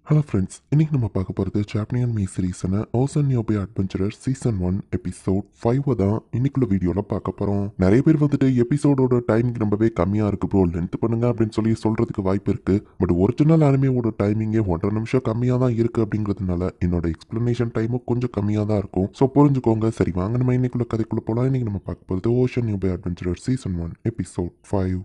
Hello friends, இன்னைக்கு நம்ம பார்க்க போகிறது சாப்னியன் மீ சீரீஸான ஓசன் யோபி அட்வென்ச்சரர் சீசன் 1 எபிசோட் 5 தான் இன்னைக்குள்ள வீடியோவில் பார்க்க போகிறோம். நிறைய பேர் வந்துட்டு எபிசோடோட டைமிங் ரொம்பவே கம்மியாக இருக்கு ப்ரோ, லென்த் பண்ணுங்க அப்படின்னு சொல்லி சொல்கிறதுக்கு வாய்ப்பு இருக்குது. பட் ஒரிஜினல் அனிமையோட டைமிங்கே 1.5 நிமிஷம் கம்மியாக தான் இருக்குது அப்படிங்கிறதுனால என்னோட எக்ஸ்பிளனேஷன் டைமும் கொஞ்சம் கம்மியாக தான் இருக்கும். ஸோ புரிஞ்சுக்கோங்க. சரி வாங்க நம்ம இன்னைக்குள்ள கதைக்குள்ளே போகலாம். இன்னைக்கு நம்ம பார்க்க போகிறது ஓஷன் யோபி அட்வென்ச்சரர் சீசன் 1 எபிசோட் 5.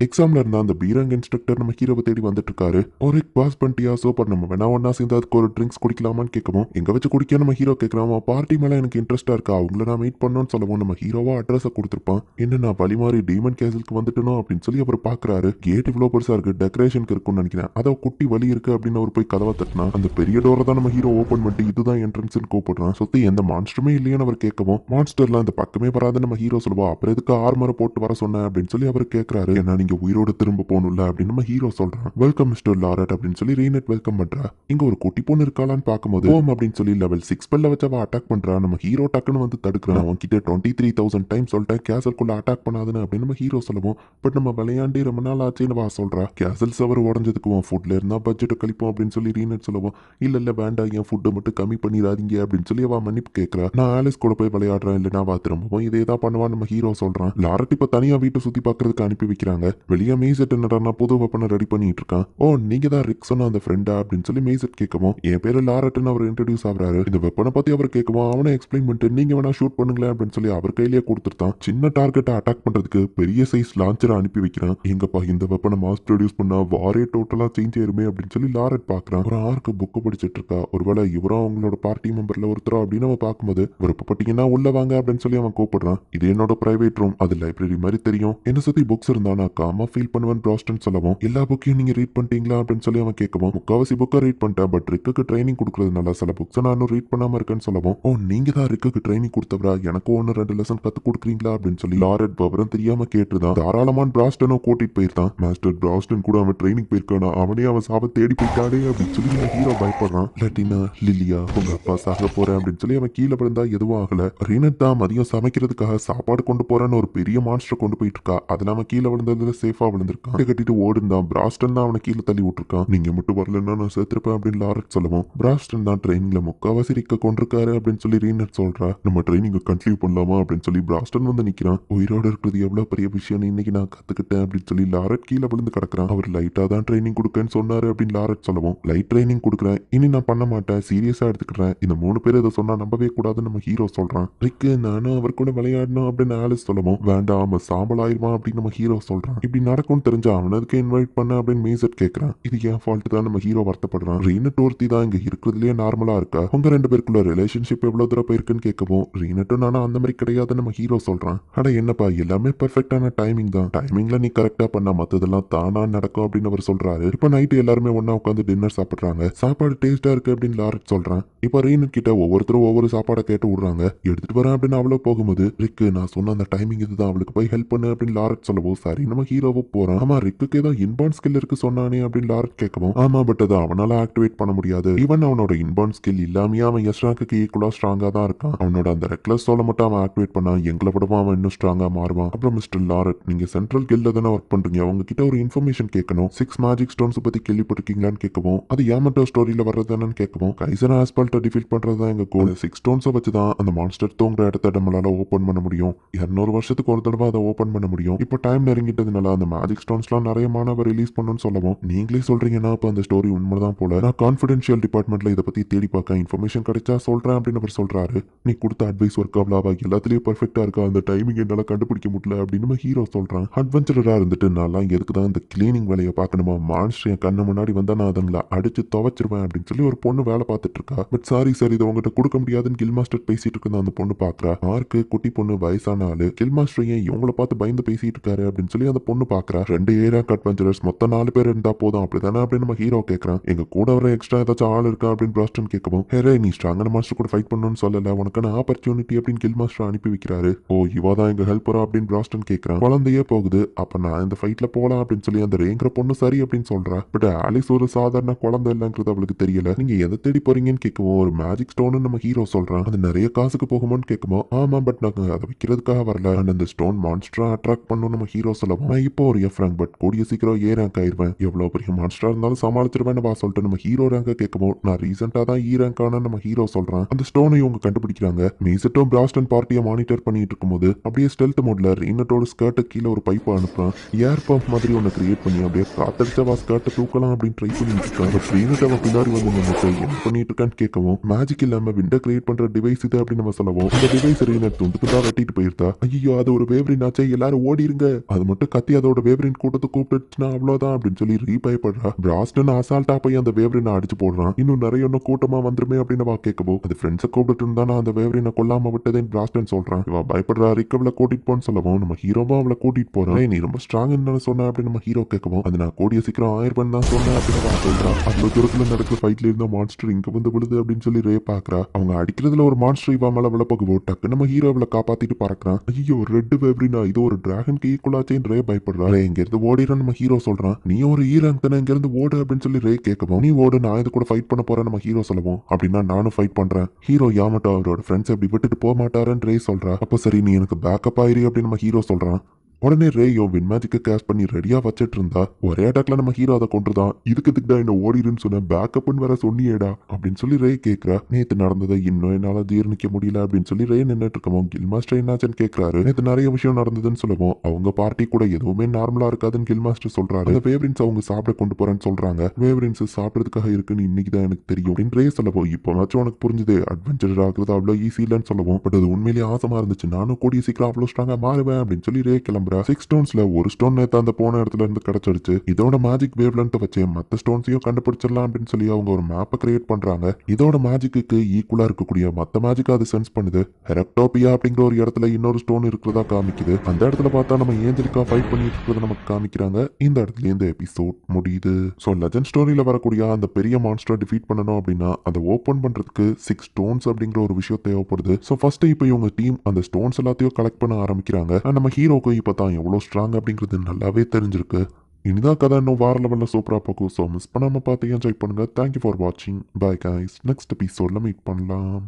எக்ஸாம்ல இருந்த அந்த பீரங் இன்ஸ்ட்ரக்டர் நம்ம ஹீரோவை தேடி வந்துட்டு இருக்காரு. ஒரு பாஸ் பண்ணிட்டியா சூப்பர், நம்ம வேணா ஒன்னா சேர்ந்து அதுக்கு ஒரு ட்ரிங்க்ஸ் குடிக்கலாமான்னு கேட்கவும், எங்க வச்சு குடிக்க நம்ம ஹீரோ கேட்கறான். பார்ட்டி மேல எனக்கு இன்ட்ரெஸ்டா இருக்கா, அவங்கள நான் மீட் பண்ணணும்னு சொல்லவும் நம்ம ஹீரோவா அட்ரஸை கொடுத்துருப்பான். என்ன நான் வழி மாறி டீமன் கேசலுக்கு வந்துட்டணும் அப்படின்னு சொல்லி அவர் பாக்குறாரு. கேட் இவ்வளவு பெருசா இருக்கு, டெக்கரேஷனுக்கு இருக்கும்னு நினைக்கிறேன். அதான் குட்டி வழி இருக்கு அப்படின்னு அவர் போய் கதவை தட்டினா அந்த பெரிய டோரை தான் நம்ம ஹீரோ ஓப்பன் பண்ணிட்டு இதுதான் என்ட்ரன்ஸ் கூப்பிடுறான். சுத்தி எந்த மான்ஸ்டருமே இல்லையான்னு அவர் கேட்கவும், மான்ஸ்டர்லாம் அந்த பக்கமே வராது நம்ம ஹீரோ சொல்லுவா. அப்புறம் எதுக்கு ஆர்மரை போட்டு வர சொன்ன அப்படின்னு சொல்லி அவர் கேட்கறாரு. ஏன்னா நீங்க உயிரோட திரும்ப போகணும்ல அப்படின்னு நம்ம ஹீரோ சொல்றான். வெல்கம் மிஸ்டர் லாரட் அப்படின்னு சொல்லி ரீனட் வெல்கம் பண்றா. இங்க ஒரு குட்டி பொண்ணு இருக்காளான்னு பார்க்கும்போது ஓம் அப்படின்னு சொல்லி லெவல் 6 ஸ்பெல்ல வச்சு அவ அட்டாக் பண்றா. நம்ம ஹீரோ டக்குன்னு வந்து தடுக்கிறான். அவன் கிட்ட 23,000 டைம் சொல்லிட்டேன் கேசல்குள்ள அட்டாக் பண்ணாதுன்னு அப்படின்னு நம்ம ஹீரோ சொல்லுவோம். பட் நம்ம விளையாண்டி ரொம்ப நாள் ஆச்சுன்னு வா சொல்றா. கேசல் சவர் உடஞ்சதுக்கு உன் ஃபுட்ல இருந்தா பட்ஜெட்டை கழிப்போம் அப்படின்னு சொல்லி ரீனட் சொல்லுவோம். இல்ல வேண்டாம், என் ஃபுட்டை மட்டும் கம்மி பண்ணிடாதீங்க அப்படின்னு சொல்லி அவ மன்னிப்பு கேட்கறா. நான் ஆலிஸ் கூட போய் விளையாடுறேன், இல்லைன்னா வா திரும்பவும் இதே தான் பண்ணுவான் நம்ம ஹீரோ சொல்றான். லாரட் இப்ப தனியா வீட்டை சுத்தி பாக்குறதுக்கு அனுப்பி வைக்கிறாங்க. வெளியே மேசட் என்னடா புது வெப்பனை ரெடி பண்ணிட்டு இருக்கான். ஓ நீங்க தான் ரிக் சொன்ன அந்த ஃப்ரெண்டா அப்படின்னு சொல்லி மேசட் கேட்கவும், என் பேரு லாரட்னு அவர் இன்ட்ரடியூஸ் ஆகுறாரு. இந்த வெப்பனை பத்தி அவர் கேட்கவும் அவனை எக்ஸ்பிளைன் பண்ணிட்டு நீங்க வேணா ஷூட் பண்ணுங்களேன் அப்படின்னு சொல்லி அவர் கையிலேயே கொடுத்துருத்தான். சின்ன டார்கெட்டை அட்டாக் பண்றதுக்கு பெரிய சைஸ் லான்ச்சரை அனுப்பி வைக்கிறான். எங்கப்பா இந்த வெப்பனை மாஸ் ப்ரொடியூஸ் பண்ணா வாரே டோட்டலா சேஞ்ச் ஆயிருமே அப்படின்னு சொல்லி லாரட் பாக்குறான். ஒரு ஆர்க்கு புக்கு படிச்சிட்டு இருக்கா. ஒருவேளை இவரும் அவங்களோட பார்ட்டி மெம்பர்ல ஒருத்தரோ அப்படின்னு அவன் பார்க்கும்போது, விருப்பப்பட்டீங்கன்னா உள்ள வாங்க அப்படின்னு சொல்லி அவன் கூப்பிடுறான். இது என்னோட பிரைவேட் ரூம், அது லைப்ரரி மாதிரி தெரியும். என்ன சுத்தி புக்ஸ் இருந்தா நான் காமா ஃபீல் பண்ணுவேன் ப்ராஸ்டன் சொல்லவும், எல்லா புக்கையும் நீங்க ரீட் பண்ணிட்டீங்களா அப்படின்னு சொல்லி அவன் கேட்கவும், முக்காவாசி புக்கை ரீட் பண்ணிட்டேன், பட் ரிக்கு ட்ரைனிங் கொடுக்கறதுனால சில புக்ஸ் நான் இன்னும் ரீட் பண்ணாம இருக்கேன்னு சொல்லவும், ஓ நீங்க தான் ரிக்கு ட்ரைனிங் கொடுத்தவரா, எனக்கு 1-2 லெசன் கத்து கொடுக்குறீங்களா அப்படின்னு சொல்லி லாரட் விவரம் தெரியாம கேட்டுதான் தாராளமான பிராஸ்டனும் கூட்டிட்டு போயிருந்தான். மாஸ்டர் பிராஸ்டன் கூட அவன் ட்ரைனிங் போயிருக்கானா, அவனே அவன் சாவ தேடி போயிட்டாடே அப்படின்னு சொல்லி நம்ம ஹீரோ பயப்படுறான். லட்டினா லிலியா உங்க அப்பா சாக போறேன் அப்படின்னு சொல்லி அவன் கீழே விழுந்தா எதுவும் ஆகல. ரீனட் தான் மதியம் சமைக்கிறதுக்காக சாப்பாடு கொண்டு போறேன்னு ஒரு பெரிய மான்ஸ்டர் கொண்டு போயிட்டு இருக்கா. அது நாம கீழே விழுந்ததுல சேஃபா விழுந்திருக்கான். கட்டிட்டு ஓடுந்தான். பிராஸ்டன் தான் அவனை கீழே தள்ளி விட்டுருக்கான். நீங்க மட்டும் வரலன்னா நான் சேர்த்திருப்பேன் அப்படின்னு லாரட் சொல்லவும், பிராஸ்டன் தான் ட்ரைனிங்ல முக்காவாசி ரிக்க கொண்டிருக்காரு அப்படின்னு சொல்லி ரீனட் சொல்றா. நம்ம ட்ரைனிங் கண்டினியூ பண்ணலாமா அப்படின்னு சொல்லி பிராஸ்டன் வந்து நிக்கிறான். உயிரோட இருக்கிறது எவ்வளவு பெரிய விஷயம்னு இன்னைக்கு நான் கத்துக்கிட்டேன் அப்படின்னு சொல்லி லாரட் கீழே விழுந்து கிடக்குறான். அவர் லைட்டா தான் ட்ரைனிங் கொடுக்கேன்னு சொன்னாரு அப்படின்னு லாரட் சொல்லவும், லைட் ட்ரைனிங் கொடுக்குறேன், இனி நான் பண்ண மாட்டேன், சீரியஸா எடுத்துக்கிறேன், இந்த 3 பேர் இதை சொன்னா நம்பவே கூடாதுன்னு நம்ம ஹீரோ சொல்றான். ரிக்கு நானும் அவர் கூட விளையாடணும் அப்படின்னு ஆலிஸ் சொல்லவும், வேண்டாம் அவன் சாம்பல் ஆயிருவான் அப்படின்னு நம்ம ஹீரோ சொல்றான். இப்படி நடக்கும்னு தெரிஞ்சா அவனுக்கு இன்வைட் பண்ண அப்படின்னு மேசட் கேட்கறான். இது ஏன் ஃபால்ட் தான் நம்ம ஹீரோ வருத்தப்படுறான். ரீனட் ஒருத்தி தான் இங்க இருக்கிறதுலயே நார்மலா இருக்கா, உங்க 2 பேருக்குள்ள ரிலேஷன்ஷிப் எவ்வளவு தூரம் போயிருக்குன்னு கேட்கவும், ரீனட்டும் நானும் அந்த மாதிரி கிடையாதுன்னு நம்ம ஹீரோ சொல்றான். அட என்னப்பா எல்லாமே பெர்ஃபெக்டான டைமிங் தான், டைமிங்ல நீ கரெக்டா பண்ணா மத்ததெல்லாம் தானா நடக்கும் அப்படின்னு அவர் சொல்றாரு. இப்ப நைட்டு எல்லாருமே ஒன்னா உட்காந்து டின்னர் சாப்பிடுறாங்க. சாப்பாடு டேஸ்டா இருக்கு அப்படின்னு லாரட் சொல்றான். இப்ப ரீனட் கிட்ட ஒவ்வொருத்தரும் ஒவ்வொரு சாப்பாடை கேட்டு விடுறாங்க. எடுத்துட்டு வரேன் அப்படின்னு அவ்வளவு போகும்போது, ரிக்கு நான் சொன்ன அந்த டைமிங் இதுதான், அவளுக்கு போய் ஹெல்ப் பண்ணு அப்படின்னு லாரட் சொல்லவும், சரி நம்ம ஹீரோவும் போறான். ஆமா ரிக்கு ஏதோ இன்பான் ஸ்கில் இருக்கு சொன்னானே அப்படின்னு லாரட் கேட்கவும், ஆமா பட் அதை அவனால ஆக்டிவேட் பண்ண முடியாது. ஈவன் அவனோட இன்பான் ஸ்கில் இல்லாமயே அவன் எஸ்ராக்கு ஈக்குவலா ஸ்ட்ராங்கா தான் இருக்கான். அவனோட அந்த ரெக்லஸ் சோலை மட்டும் அவன் ஆக்டிவேட் பண்ணா எங்களை விடவும் அவன் இன்னும் ஸ்ட்ராங்கா மாறுவான். அப்புறம் மிஸ்டர் லாரட், நீங்க சென்ட்ரல் கில்ல தானே ஒர்க் பண்றீங்க, அவங்க கிட்ட ஒரு இன்ஃபர்மேஷன் கேட்கணும். 6 மேஜிக் ஸ்டோன்ஸ் பத்தி கேள்விப்பட்டிருக்கீங்களான்னு கேட்கவும், அது யாமட்டோ ஸ்டோரியில வர்றதுன்னு கேட்கவும், கைசன் ஆஸ்பால்ட்டை டிஃபீட் பண்றது தான் எங்க கோல். 6 ஸ்டோன்ஸை வச்சு தான் அந்த மான்ஸ்டர் தூங்குற இடத்த நம்மளால ஓபன் பண்ண முடியும். 200 வருஷத்துக்கு ஒரு தடவை அதை ஓபன் பண்ண முடியும். இப்போ டைம் நெருங்கிட்டதுனால அந்த மேஜிக் ஸ்டோன்ஸ்லாம் நிறைய மாணவர் ரிலீஸ் பண்ணணும்னு சொல்லவும், நீங்களே சொல்றீங்கன்னா இப்போ அந்த ஸ்டோரி உண்மைதான் போல, நான் கான்ஃபிடென்ஷியல் டிபார்ட்மெண்ட்ல இதை பத்தி தேடி பார்க்க இன்ஃபர்மேஷன் கிடைச்சா சொல்றேன் அப்படின்னு அவர் சொல்றாரு. நீ கொடுத்த அட்வைஸ் ஒர்க் ஆகலாவா, எல்லாத்துலயும் பெர்ஃபெக்டா இருக்கா, அந்த டைமிங் என்னால கண்டுபிடிக்க முடியல அப்படின்னு நம்ம ஹீரோ சொல்றான். அட்வென்ச்சரரா இருந்துட்டு நல்லா எதுக்கு தான் இந்த கிளீனிங் வேலையை பார்க்கணுமா, மான்ஸ்டர் என் கண்ணு முன்னாடி வந்தா நான் அதுங்களை அடிச்சு துவைச்சிருவேன் அப்படின்னு சொல்லி ஒரு பொண்ணு வேலை பார்த்துட்டு இருக்கா. பட் சாரி சார் இதை உங்ககிட்ட கொடுக்க முடியாதுன்னு கில் மாஸ்டர் பேசிட்டு இருக்கு அந்த பொண்ணு பாக்குறா. ஆர்க்கு குட்டி பொண்ணு வயசான ஆளு, கில் மாஸ்டர் ஏன் இவங்கள பார்த்து பயந்து பேசிட்டு இருக்காரு அப்படின்னு சொல்லி அந்த பொண்ணு பாக்குறா. 2 ஏரியா அட்வென்ச்சரர்ஸ் மொத்தம் 4 பேர் இருந்தா போதும் அப்படிதானே அப்படின்னு நம்ம ஹீரோ கேட்கறான். எங்க கூட வர எக்ஸ்ட்ரா ஏதாச்சும் ஆள் இருக்கா அப்படின்னு பிராஸ்டன் கேட்கவும், ஹே நீ ஸ்ட்ராங்கான மாஸ்டர் கூட ஃபைட் பண்ணணும்னு சொல்லல, உனக்கான ஆப்பர்ச்சுனிட்டி அப்படின்னு கில் மாஸ்டர் அனுப்பி வைக்கிறாரு. ஓ இவா தான் எங்க ஹெல்ப்பரா அப்படின்னு பிராஸ்டன் கேட்கறான். குழந்தையே போகுது, அப்ப நான் இந்த ஃபைட்ல போலாம் அப்படின்னு சொல்லி அந்த ரேங்கிற பொண்ணு சரி அப்படின்னு சொல்றா. பட் ஆலிஸ் ஒரு சாதாரண குழந்தை இல்லைங்கிறது அவளுக்கு தெரியல. நீங்க எதை தேடி போறீங்கன்னு கேட்கவும், ஒரு மேஜிக் ஸ்டோன் நம்ம ஹீரோ சொல்றான். அது நிறைய காசுக்கு போகுமோன்னு கேட்குமோ, ஆமா பட் நாங்க அதை விற்கிறதுக்காக வரல, அந்த ஸ்டோன் மான்ஸ்டரா அட்ராக்ட் பண்ணும் நம்ம ஹீரோ சொல்லவும், நான் இப்போ ஒரு எஃப் ரேங்க் பட் கூடிய சீக்கிரம் ஏ ரேங்க் ஆயிருவேன், எவ்வளவு பெரிய மான்ஸ்டரா இருந்தாலும் சமாளிச்சிருவேன் வா சொல்லிட்டு நம்ம ஹீரோ ரேங்க கேட்கவும் நான் ரீசெண்டா தான் இ ரேங்க் ஆன நம்ம ஹீரோ சொல்றான். அந்த ஸ்டோனை இவங்க கண்டுபிடிக்கிறாங்க. மீசட்டும் பிராஸ்டன் பார்ட்டியை மானிட்டர் பண்ணிட்டு இருக்கும்போது அப்படியே ஸ்டெல்த் மோட்ல ரீனட்டோட ஸ்கர்ட்டு கீழே ஒரு பைப் அனுப்புறான். ஏர் பம்ப் மாதிரி ஒன்று கிரியேட் பண்ணி அப்படியே காத்தடிச்சவா ஸ்கர்ட்டை தூக்கலாம் அப்படின்னு ட்ரை பண்ணிட்டு இருக்கான். பட் ரீனட் அவன் பின்னாடி வந்து நின்னுட்டு என்ன பண்ணிட்டு இருக்கான்னு கேட்கவும் மேஜிக் இல்லாம விண்டோ கிரியேட் பண்ற டிவைஸ் இது அப்படின்னு நம்ம சொல்லவும் அந்த டிவைஸ் ரீனட் துண்டுக்கு தான் வெட்டிட்டு போயிருந்தா. ஐயோ அது ஒரு வேவரின் ஆச்சே, எல்லாரும் ஓடிருங்க, அது மட்டும் கத்தி அதோட வேவரின் கூட்டத்தை கூப்பிட்டுச்சுன்னா அவ்வளவுதான் அப்படின்னு சொல்லி ரீபயப்படுறா. பிராஸ்டன் அசால்ட்டா போய் அந்த வேவரினை அடிச்சு போடுறான். இன்னும் நிறைய கூட்டமா வந்துருமே அப்படின்னு அவ கேட்கவும் அது ஃப்ரெண்ட்ஸை கூப்பிட்டு இருந்தா நான் அந்த வேவரினை கொல்லாம விட்டதேன்னு பிராஸ்டன் சொல்றான். இவ பயப்படுறா. ரிக்கவளை கூட்டிட்டு போன்னு சொல்லவும் நம்ம ஹீரோவும் அவளை கூட்டிட்டு போறான். நீ ரொம்ப ஸ்ட்ராங்னு சொன்ன அப்படின்னு நம்ம ஹீரோ கேட்கவும் அது நான் கூடிய சீக்கிரம் 1000 தான் சொன்னேன் அப்படின்னு அவ சொல்றான். அவ்வளவு தூரத்துல நடக்கிற ஃபைட்ல இருந்த மான்ஸ்டர் இங்க வந்து விழுது அப்படின்னு சொல்லி ரே பாக்குறா. அவங்க அடிக்கிறதுல ஒரு மான்ஸ்டர் இவ மேல விழப்போகுவோம். டக்கு நம்ம ஹீரோவில காப்பாத்திட்டு பறக்குறான். ஐயோ ரெட் வேவரினா, இது ஒரு டிராகன் ஈக்குவலாச்சேன்னு ரே பயப்படுறா. இங்க இருந்து ஓடிறான் நம்ம ஹீரோ சொல்றான். நீ ஒரு ஈரான் தானே, இங்க இருந்து ஓடு அப்படின்னு சொல்லி ரே கேட்கவும் நீ ஓடு, நான் இது கூட ஃபைட் பண்ண போறேன் நம்ம ஹீரோ சொல்லவும் அப்படின்னா நானும் ஃபைட் பண்றேன். ஹீரோ யாமட்டோ அவரோட ஃப்ரெண்ட்ஸ் எப்படி விட்டுட்டு போக மாட்டாருன்னு ரே சொல்றா. அப்போ சரி நீ எனக்கு பேக்கப் ஆயிரு அப்படின்னு நம்ம ஹீரோ சொல்றான். உடனே ரேயோ வின் மேஜிக்கை கேஷ் பண்ணி ரெடியா வச்சிட்டு இருந்தா. ஒரே அட்டாக்ல நம்ம ஹீரோ அதை கொண்டுதான். இதுக்குதான் என்ன ஓடிருன்னு சொன்ன, பேக்கப்னு வேற சொன்னியேடா அப்படின்னு சொல்லி ரே கேட்கறா. நேத்து நடந்ததை இன்னும் என்னால ஜீர்ணிக்க முடியல அப்படின்னு சொல்லி ரே நின்றுட்டு இருக்கவும் கில் மாஸ்டர் என்னாச்சுன்னு கேட்கறாரு. நேத்து நிறைய விஷயம் நடந்ததுன்னு சொல்லவும் அவங்க பார்ட்டி கூட எதுவுமே நார்மலா இருக்காதுன்னு கில் மாஸ்டர் சொல்றாரு. அந்த வேவரின்ஸ் அவங்க சாப்பிட கொண்டு போறேன்னு சொல்றாங்க. வேவரின்ஸ் சாப்பிடறதுக்காக இருக்குன்னு இன்னைக்கு தான் எனக்கு தெரியும் அப்படின்னு ரே சொல்லவும் இப்போனாச்சும் உனக்கு புரிஞ்சுது, அட்வென்ச்சர் ஆகுறது அவ்வளோ ஈஸி இல்லைன்னு சொல்லவும் பட் அது உண்மையிலேயே ஆசமா இருந்துச்சு, நானும் கூடிய சீக்கிரம் அவ்வளோ ஸ்ட்ராங்கா மாறுவேன் அப்படின்னு சொல்லி ரே கிளம்ப 6 ஸ்டோன்ஸ்ல ஒரு ஸ்டோன் நேத்து அந்த போன இடத்துல இருந்து கிடைச்சிருச்சு. இதோட மேஜிக் வேவ்லென்த் வச்சு மத்த ஸ்டோன்ஸையும் கண்டுபிடிச்சிடலாம் அப்படின்னு சொல்லி அவங்க ஒரு மேப்பை கிரியேட் பண்றாங்க. இதோட மேஜிக்கு ஈக்குவலா இருக்கக்கூடிய மத்த மேஜிக் அது சென்ஸ் பண்ணுது. ஹெரக்டோபியா அப்படிங்கிற ஒரு இடத்துல இன்னொரு ஸ்டோன் இருக்கிறதா காமிக்குது. அந்த இடத்துல பார்த்தா நம்ம ஏஞ்சலிக்கா ஃபைட் பண்ணிட்டு இருக்கிறத நமக்கு காமிக்கிறாங்க. இந்த இடத்துல இந்த எபிசோட் முடியுது. ஸோ லெஜண்ட் ஸ்டோரியில வரக்கூடிய அந்த பெரிய மான்ஸ்டர் டிஃபீட் பண்ணணும் அப்படின்னா அதை ஓப்பன் பண்றதுக்கு 6 ஸ்டோன்ஸ் அப்படிங்கிற ஒரு விஷயம் தேவைப்படுது. ஸோ ஃபர்ஸ்ட் இப்போ இவங்க டீம் அந்த ஸ்டோன்ஸ் எல்லாத்தையும் கலெக்ட் பண்ண ஆரம்பிக்கிறாங்க. நம்ம ஹீரோக்கு இப்போ தான் எவ்வளோ ஸ்ட்ராங் அப்படிங்கிறது நல்லாவே தெரிஞ்சிருக்கு. இனிதான் கதை இன்னும் வேற லெவலில் சூப்பராக போகும். ஸோ மிஸ் பண்ணாமல் பார்த்து என்ஜாய் பண்ணுங்க. தேங்க்யூ ஃபார் வாட்சிங். Bye guys. நெக்ஸ்ட் எபிசோடில் மீட் பண்ணலாம்.